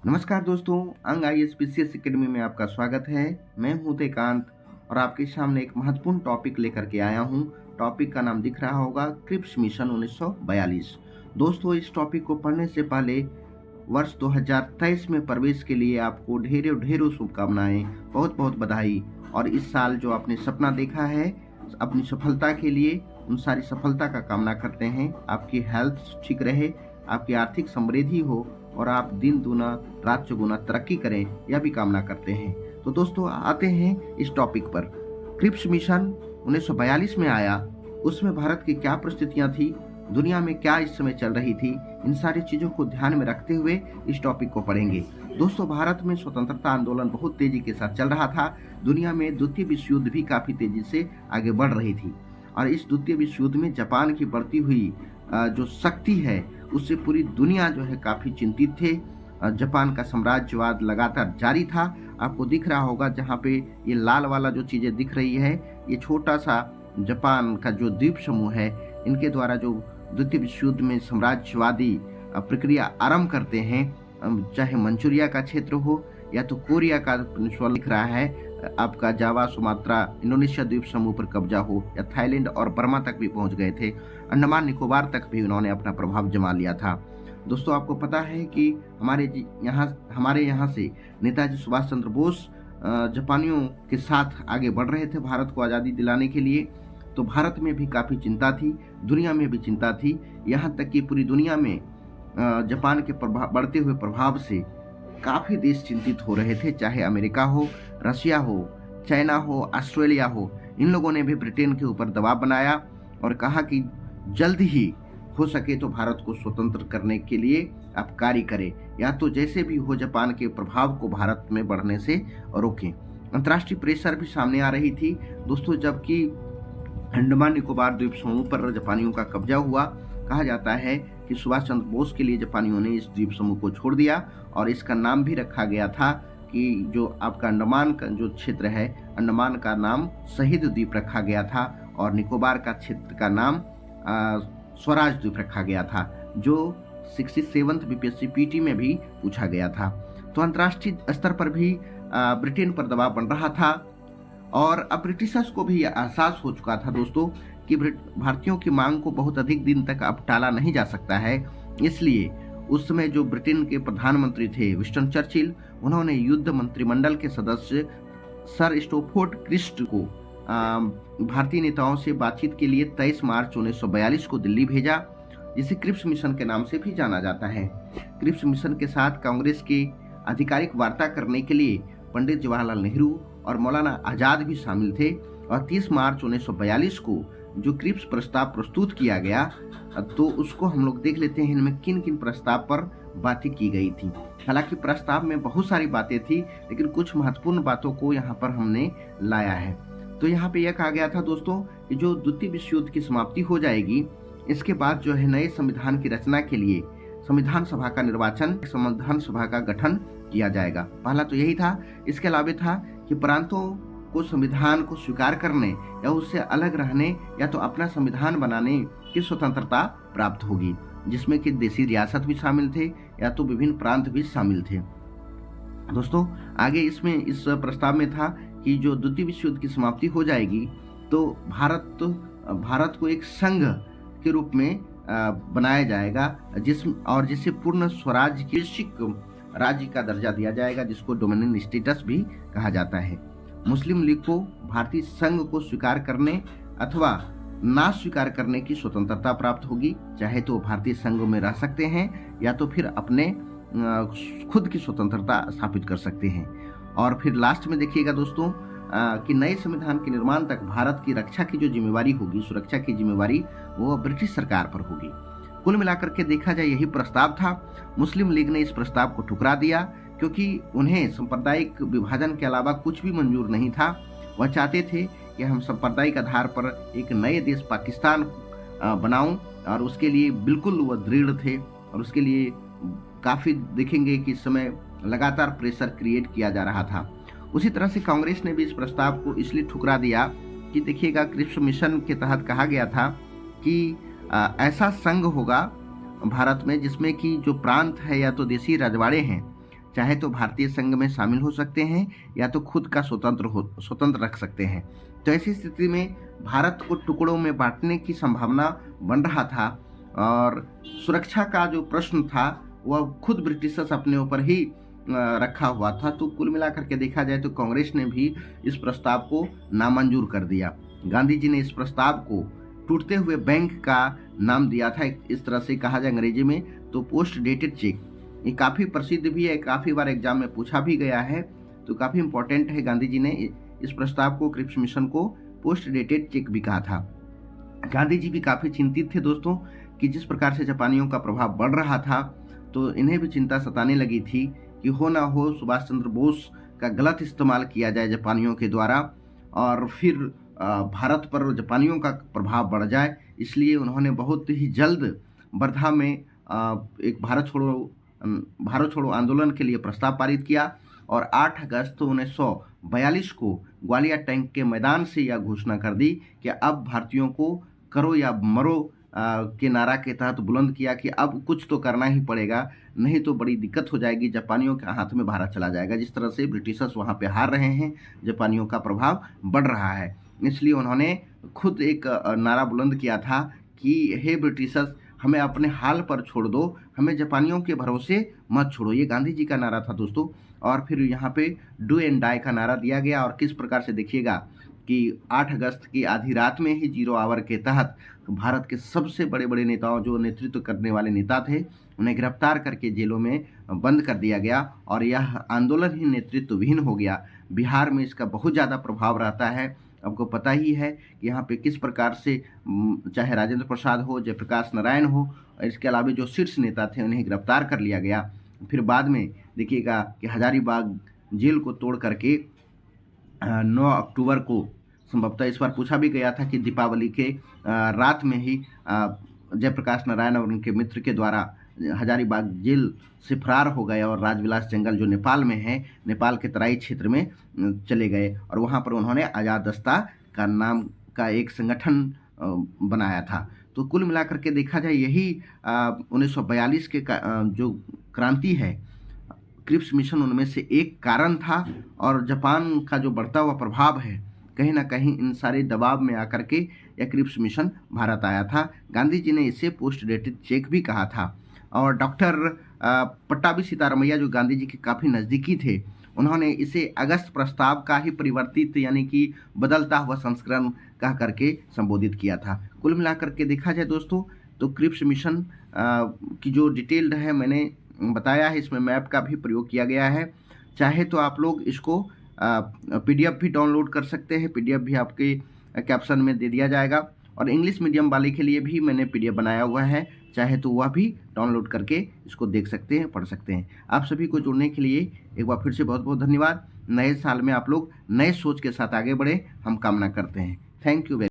नमस्कार दोस्तों, अंग IAS एकेडमी में आपका स्वागत है। मैं हूं उदयकांत और आपके सामने एक महत्वपूर्ण टॉपिक लेकर के आया हूं। टॉपिक का नाम दिख रहा होगा, क्रिप्स मिशन 1942। दोस्तों, इस टॉपिक को पढ़ने से पहले वर्ष 2023 में प्रवेश के लिए आपको ढेरों ढेरों शुभकामनाएं, बहुत बहुत बधाई। और इस साल जो आपने सपना देखा है अपनी सफलता के लिए, उन सारी सफलता का कामना करते हैं। आपकी हेल्थ ठीक रहे, आपकी आर्थिक समृद्धि हो और आप दिन दूना रात चौगुना तरक्की करें, यह भी कामना करते हैं। तो दोस्तों, आते हैं इस टॉपिक पर। क्रिप्स मिशन 1942 में आया, उसमें भारत की क्या परिस्थितियां थी, दुनिया में क्या इस समय चल रही थी, इन सारी चीजों को ध्यान में रखते हुए इस टॉपिक को पढ़ेंगे। दोस्तों, भारत में स्वतंत्रता आंदोलन बहुत तेजी के साथ चल रहा था। दुनिया में द्वितीय विश्व युद्ध भी काफी तेजी से आगे बढ़ रही थी और इस द्वितीय विश्व युद्ध में जापान की बढ़ती हुई जो शक्ति है, उससे पूरी दुनिया जो है काफी चिंतित थे। जापान का साम्राज्यवाद लगातार जारी था। आपको दिख रहा होगा जहाँ पे ये लाल वाला जो चीजें दिख रही है, ये छोटा सा जापान का जो द्वीप समूह है, इनके द्वारा जो द्वितीय विश्व युद्ध में साम्राज्यवादी प्रक्रिया आरंभ करते हैं, चाहे मंचूरिया का क्षेत्र हो या तो कोरिया का पेनिनसुला दिख रहा है, आपका जावा, सुमात्रा, इंडोनेशिया द्वीप समूह पर कब्जा हो, या थाईलैंड और बर्मा तक भी पहुंच गए थे। अंडमान निकोबार तक भी उन्होंने अपना प्रभाव जमा लिया था। दोस्तों, आपको पता है कि हमारे यहाँ से नेताजी सुभाष चंद्र बोस जापानियों के साथ आगे बढ़ रहे थे भारत को आज़ादी दिलाने के लिए। तो भारत में भी काफ़ी चिंता थी, दुनिया में भी चिंता थी, यहाँ तक कि पूरी दुनिया में जापान के बढ़ते हुए प्रभाव से काफ़ी देश चिंतित हो रहे थे, चाहे अमेरिका हो, रशिया हो, चाइना हो, ऑस्ट्रेलिया हो। इन लोगों ने भी ब्रिटेन के ऊपर दबाव बनाया और कहा कि जल्द ही हो सके तो भारत को स्वतंत्र करने के लिए आप कार्य करें, या तो जैसे भी हो जापान के प्रभाव को भारत में बढ़ने से रोकें। अंतर्राष्ट्रीय प्रेशर भी सामने आ रही थी दोस्तों, जबकि अंडमान निकोबार द्वीप समूह पर जापानियों का कब्जा हुआ। कहा जाता है कि सुभाष चंद्र बोस के लिए जापानियों ने इस द्वीप समूह को छोड़ दिया और इसका नाम भी रखा गया था कि जो आपका अंडमान का जो क्षेत्र है, अंडमान का नाम शहीद द्वीप रखा गया था और निकोबार का क्षेत्र का नाम स्वराज द्वीप रखा गया था, जो 67th BPSC PT में भी पूछा गया था। तो अंतर्राष्ट्रीय स्तर पर भी ब्रिटेन पर दबाव बन रहा था और अब ब्रिटिशर्स को भी एहसास हो चुका था दोस्तों कि भारतीयों की मांग को बहुत अधिक दिन तक अब टाला नहीं जा सकता है। इसलिए उस समय जो ब्रिटेन के प्रधानमंत्री थे विंस्टन चर्चिल, उन्होंने युद्ध मंत्रिमंडल के सदस्य सर स्टोफोर्ड क्रिस्ट को भारतीय नेताओं से बातचीत के लिए 23 मार्च 1942 को दिल्ली भेजा, जिसे क्रिप्स मिशन के नाम से भी जाना जाता है। क्रिप्स मिशन के साथ कांग्रेस की आधिकारिक वार्ता करने के लिए पंडित जवाहरलाल नेहरू और मौलाना आजाद भी शामिल थे और 30 मार्च 1942 को जो क्रिप्स प्रस्ताव प्रस्तुत किया गया, तो उसको हम लोग देख लेते हैं इनमें किन किन प्रस्ताव पर बातें की गई थी। हालांकि प्रस्ताव में बहुत सारी बातें थी, लेकिन कुछ महत्वपूर्ण बातों को यहाँ पर हमने लाया है। तो यहाँ पे यह कहा गया था दोस्तों कि जो द्वितीय विश्व युद्ध की समाप्ति हो जाएगी, इसके बाद जो है नए संविधान की रचना के लिए संविधान सभा का निर्वाचन, संविधान सभा का गठन किया जाएगा। पहला तो यही था। इसके अलावा था कि प्रांतों को संविधान को स्वीकार करने या उससे अलग रहने या तो अपना संविधान बनाने की स्वतंत्रता प्राप्त होगी, जिसमें कि देशी रियासत भी शामिल थे या तो विभिन्न प्रांत भी शामिल थे। दोस्तों, आगे इसमें इस प्रस्ताव में था कि जो द्वितीय विश्व युद्ध की समाप्ति हो जाएगी तो भारत को एक संघ के रूप में बनाया जाएगा, जिसे पूर्ण स्वराज राज्य का दर्जा दिया जाएगा, जिसको डोमिनियन स्टेटस भी कहा जाता है। मुस्लिम लीग को भारतीय संघ को स्वीकार करने अथवा ना स्वीकार करने की स्वतंत्रता प्राप्त होगी, चाहे तो भारतीय संघ में रह सकते हैं या तो फिर अपने खुद की स्वतंत्रता स्थापित कर सकते हैं। और फिर लास्ट में देखिएगा दोस्तों कि नए संविधान के निर्माण तक भारत की रक्षा की जो जिम्मेवारी होगी, सुरक्षा की जिम्मेवारी, वो ब्रिटिश सरकार पर होगी। कुल मिलाकर के देखा जाए यही प्रस्ताव था। मुस्लिम लीग ने इस प्रस्ताव को ठुकरा दिया क्योंकि उन्हें सांप्रदायिक विभाजन के अलावा कुछ भी मंजूर नहीं था। वह चाहते थे कि हम सांप्रदायिक आधार पर एक नए देश पाकिस्तान बनाऊं और उसके लिए बिल्कुल वह दृढ़ थे और उसके लिए काफ़ी देखेंगे कि इस समय लगातार प्रेशर क्रिएट किया जा रहा था। उसी तरह से कांग्रेस ने भी इस प्रस्ताव को इसलिए ठुकरा दिया कि देखिएगा, क्रिप्स मिशन के तहत कहा गया था कि ऐसा संघ होगा भारत में जिसमें कि जो प्रांत है या तो देशी रजवाड़े हैं चाहे तो भारतीय संघ में शामिल हो सकते हैं या तो खुद का स्वतंत्र रख सकते हैं। तो ऐसी स्थिति में भारत को टुकड़ों में बांटने की संभावना बन रहा था और सुरक्षा का जो प्रश्न था वह खुद ब्रिटिशर्स अपने ऊपर ही रखा हुआ था। तो कुल मिलाकर के देखा जाए तो कांग्रेस ने भी इस प्रस्ताव को नामंजूर कर दिया। गांधी जी ने इस प्रस्ताव को टूटते हुए बैंक का नाम दिया था। इस तरह से कहा जाए अंग्रेजी में तो पोस्ट डेटेड चेक। ये काफ़ी प्रसिद्ध भी है, काफ़ी बार एग्जाम में पूछा भी गया है, तो काफ़ी इंपॉर्टेंट है। गांधी जी ने इस प्रस्ताव को, क्रिप्स मिशन को पोस्ट डेटेड चेक भी कहा था। गांधी जी भी काफ़ी चिंतित थे दोस्तों कि जिस प्रकार से जापानियों का प्रभाव बढ़ रहा था, तो इन्हें भी चिंता सताने लगी थी कि हो ना हो सुभाष चंद्र बोस का गलत इस्तेमाल किया जाए जापानियों के द्वारा और फिर भारत पर जापानियों का प्रभाव बढ़ जाए। इसलिए उन्होंने बहुत ही जल्द वर्धा में एक भारत छोड़ो आंदोलन के लिए प्रस्ताव पारित किया और 8 अगस्त 1942 को ग्वालियर टैंक के मैदान से यह घोषणा कर दी कि अब भारतीयों को करो या मरो के नारा के तहत बुलंद किया कि अब कुछ तो करना ही पड़ेगा, नहीं तो बड़ी दिक्कत हो जाएगी, जापानियों के हाथ में भारत चला जाएगा। जिस तरह से ब्रिटिशर्स वहाँ पे हार रहे हैं, जापानियों का प्रभाव बढ़ रहा है, इसलिए उन्होंने खुद एक नारा बुलंद किया था कि हे ब्रिटिशर्स, हमें अपने हाल पर छोड़ दो, हमें जापानियों के भरोसे मत छोड़ो। ये गांधी जी का नारा था दोस्तों। और फिर यहाँ पे डू एंड डाई का नारा दिया गया और किस प्रकार से देखिएगा कि 8 अगस्त की आधी रात में ही 0 आवर के तहत भारत के सबसे बड़े बड़े नेताओं, जो नेतृत्व करने वाले नेता थे, उन्हें गिरफ्तार करके जेलों में बंद कर दिया गया और यह आंदोलन ही नेतृत्वहीन हो गया। बिहार में इसका बहुत ज़्यादा प्रभाव रहता है। आपको पता ही है कि यहाँ पे किस प्रकार से चाहे राजेंद्र प्रसाद हो, जयप्रकाश नारायण हो, और इसके अलावा जो शीर्ष नेता थे उन्हें गिरफ्तार कर लिया गया। फिर बाद में देखिएगा कि हजारीबाग जेल को तोड़ करके 9 अक्टूबर को संभवतः इस बार पूछा भी गया था कि दीपावली के रात में ही जयप्रकाश नारायण और उनके मित्र के द्वारा हजारीबाग जेल से फरार हो गए और राजविलास जंगल जो नेपाल में है, नेपाल के तराई क्षेत्र में चले गए और वहाँ पर उन्होंने आज़ाद दस्ता का नाम का एक संगठन बनाया था। तो कुल मिलाकर के देखा जाए यही 1942 के जो क्रांति है, क्रिप्स मिशन उनमें से एक कारण था। और जापान का जो बढ़ता हुआ प्रभाव है, कहीं ना कहीं इन सारे दबाव में आकर के यह क्रिप्स मिशन भारत आया था। गांधी जी ने इसे पोस्ट डेटेड चेक भी कहा था। और डॉक्टर पट्टाभी सीतारामैया जो गांधी जी के काफ़ी नज़दीकी थे, उन्होंने इसे अगस्त प्रस्ताव का ही परिवर्तित यानी कि बदलता हुआ संस्करण कह करके संबोधित किया था। कुल मिलाकर के देखा जाए दोस्तों तो क्रिप्स मिशन की जो डिटेल्ड है मैंने बताया है, इसमें मैप का भी प्रयोग किया गया है। चाहे तो आप लोग इसको PDF भी डाउनलोड कर सकते हैं, PDF भी आपके कैप्शन में दे दिया जाएगा। और इंग्लिश मीडियम वाले के लिए भी मैंने PDF बनाया हुआ है, चाहे तो वह भी डाउनलोड करके इसको देख सकते हैं, पढ़ सकते हैं। आप सभी को जुड़ने के लिए एक बार फिर से बहुत बहुत धन्यवाद। नए साल में आप लोग नए सोच के साथ आगे बढ़े, हम कामना करते हैं। Thank you.